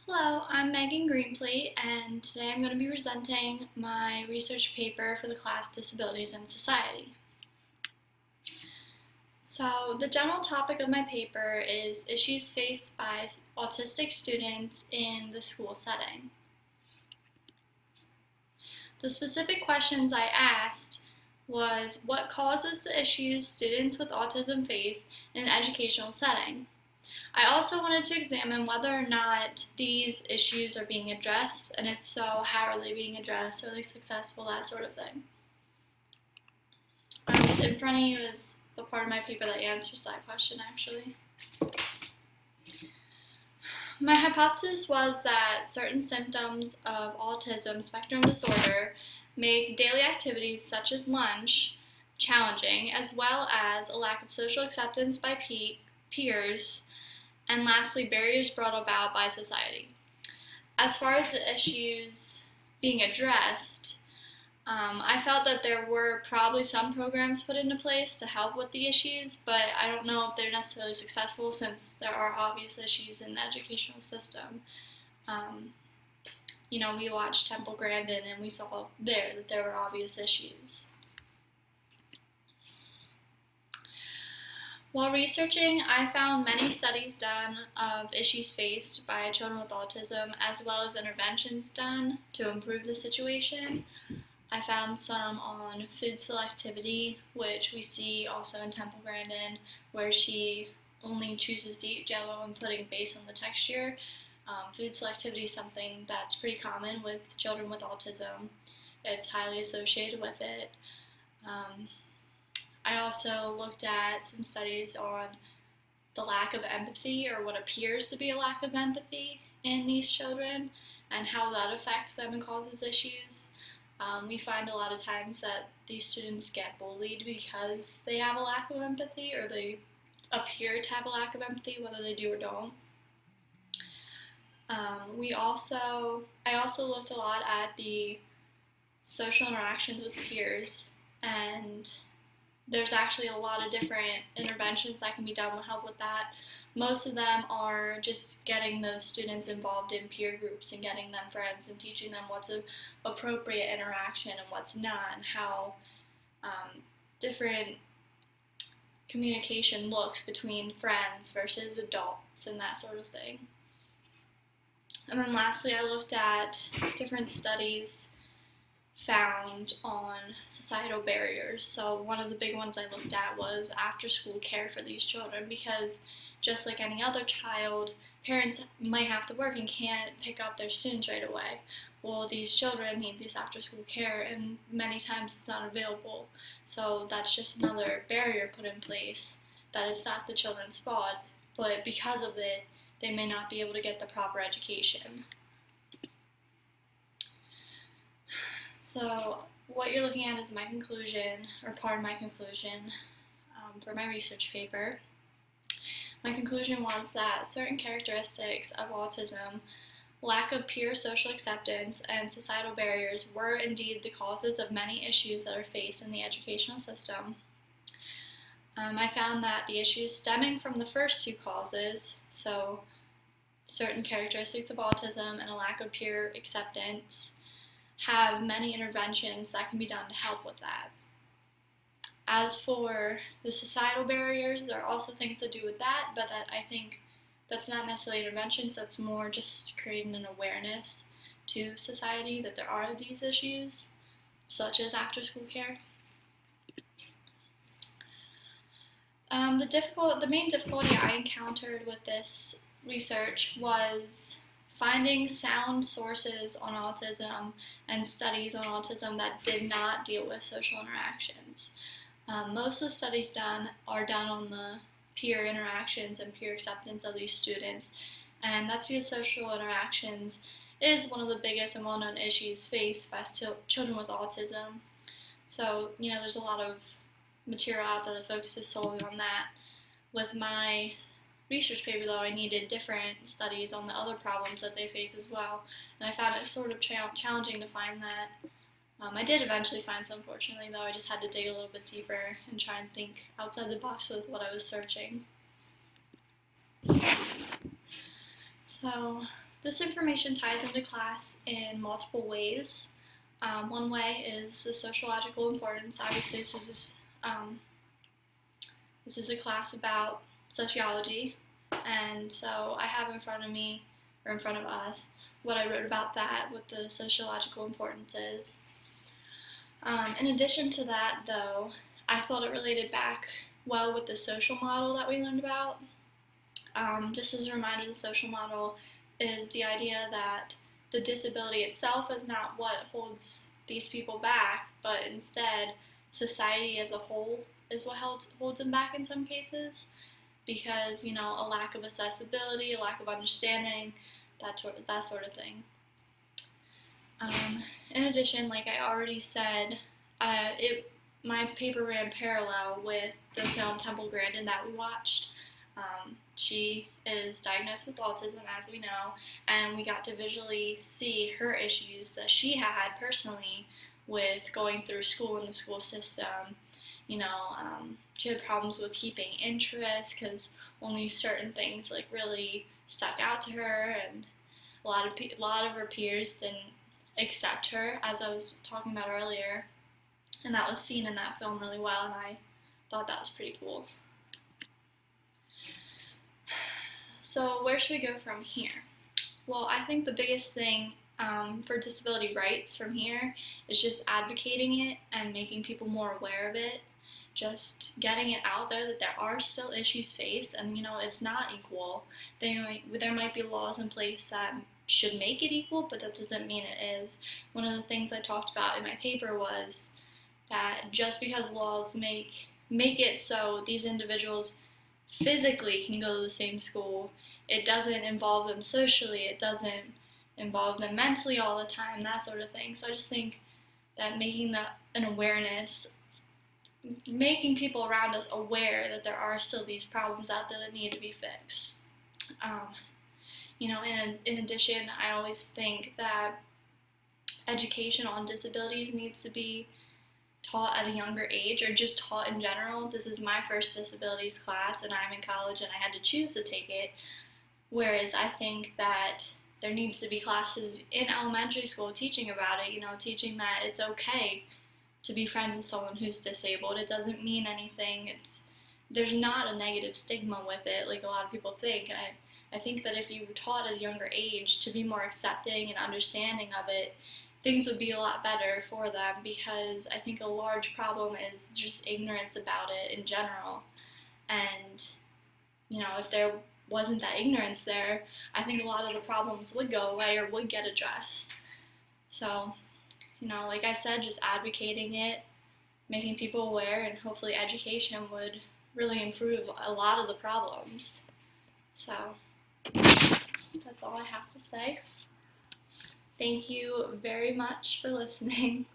Hello, I'm Megan Greenplate, and today I'm going to be presenting my research paper for the class Disabilities and Society. So, the general topic of my paper is issues faced by autistic students in the school setting. The specific questions I asked was what causes the issues students with autism face in an educational setting. I also wanted to examine whether or not these issues are being addressed, and if so, how are they being addressed? Are they successful? That sort of thing. In front of you is the part of my paper that answers that question, actually. My hypothesis was that certain symptoms of autism spectrum disorder make daily activities such as lunch challenging, as well as a lack of social acceptance by peers, and lastly, barriers brought about by society. As far as the issues being addressed, I felt that there were probably some programs put into place to help with the issues, but I don't know if they're necessarily successful since there are obvious issues in the educational system. We watched Temple Grandin and we saw there that there were obvious issues. While researching, I found many studies done of issues faced by children with autism, as well as interventions done to improve the situation. I found some on food selectivity, which we see also in Temple Grandin, where she only chooses to eat Jell-O and pudding based on the texture. Food selectivity is something that's pretty common with children with autism. It's highly associated with it. I also looked at some studies on the lack of empathy, or what appears to be a lack of empathy in these children, and how that affects them and causes issues. We find a lot of times that these students get bullied because they have a lack of empathy, or they appear to have a lack of empathy, whether they do or don't. I also looked a lot at the social interactions with peers, and there's actually a lot of different interventions that can be done to help with that. Most of them are just getting those students involved in peer groups and getting them friends and teaching them what's an appropriate interaction and what's not, and how different communication looks between friends versus adults and that sort of thing. And then lastly, I looked at different studies found on societal barriers. So one of the big ones I looked at was after school care for these children, because just like any other child, parents might have to work and can't pick up their students right away. Well, these children need this after school care, and many times it's not available. So that's just another barrier put in place, that it's not the children's fault, but because of it, they may not be able to get the proper education. So what you're looking at is my conclusion, or part of my conclusion, for my research paper. My conclusion was that certain characteristics of autism, lack of peer social acceptance, and societal barriers were indeed the causes of many issues that are faced in the educational system. I found that the issues stemming from the first two causes, so certain characteristics of autism and a lack of peer acceptance, have many interventions that can be done to help with that. As for the societal barriers, there are also things to do with that, but I think that's not necessarily interventions, that's more just creating an awareness to society that there are these issues, such as after-school care. The main difficulty I encountered with this research was finding sound sources on autism and studies on autism that did not deal with social interactions. Most of the studies are done on the peer interactions and peer acceptance of these students, and that's because social interactions is one of the biggest and well-known issues faced by children with autism. So, there's a lot of material out there that focuses solely on that. With my research paper, though, I needed different studies on the other problems that they face as well, and I found it sort of challenging to find that. I did eventually find some, fortunately, though. I just had to dig a little bit deeper and try and think outside the box with what I was searching. So This information ties into class in multiple ways. One way is the sociological importance. Obviously, this is a class about sociology, and so I have in front of me, or in front of us, what I wrote about that, what the sociological importance is. In addition to that, though, I felt it related back well with the social model that we learned about. Just as a reminder, the social model is the idea that the disability itself is not what holds these people back, but instead society as a whole is what holds them back in some cases, because, you know, a lack of accessibility, a lack of understanding, that sort of thing. In addition, like I already said, my paper ran parallel with the film Temple Grandin that we watched. She is diagnosed with autism, as we know, and we got to visually see her issues that she had personally with going through school in the school system. You know, she had problems with keeping interest because only certain things like really stuck out to her, and a lot of her peers didn't accept her, as I was talking about earlier, and that was seen in that film really well, and I thought that was pretty cool. So where should we go from here? Well, I think the biggest thing for disability rights from here is just advocating it and making people more aware of it, just getting it out there that there are still issues faced, and, you know, it's not equal. There might be laws in place that should make it equal, but that doesn't mean it is. One of the things I talked about in my paper was that just because laws make it so these individuals physically can go to the same school, it doesn't involve them socially, it doesn't involve them mentally all the time, that sort of thing. So I just think that making an awareness, making people around us aware that there are still these problems out there that need to be fixed. You know, in addition, I always think that education on disabilities needs to be taught at a younger age, or just taught in general. This is my first disabilities class, and I'm in college and I had to choose to take it, whereas I think that there needs to be classes in elementary school teaching about it, you know, teaching that it's okay to be friends with someone who's disabled. It doesn't mean anything. There's not a negative stigma with it like a lot of people think, and I think that if you were taught at a younger age to be more accepting and understanding of it, things would be a lot better for them, because I think a large problem is just ignorance about it in general. And, you know, if there wasn't that ignorance there, I think a lot of the problems would go away or would get addressed. So, you know, like I said, just advocating it, making people aware, and hopefully education would really improve a lot of the problems. So, that's all I have to say. Thank you very much for listening.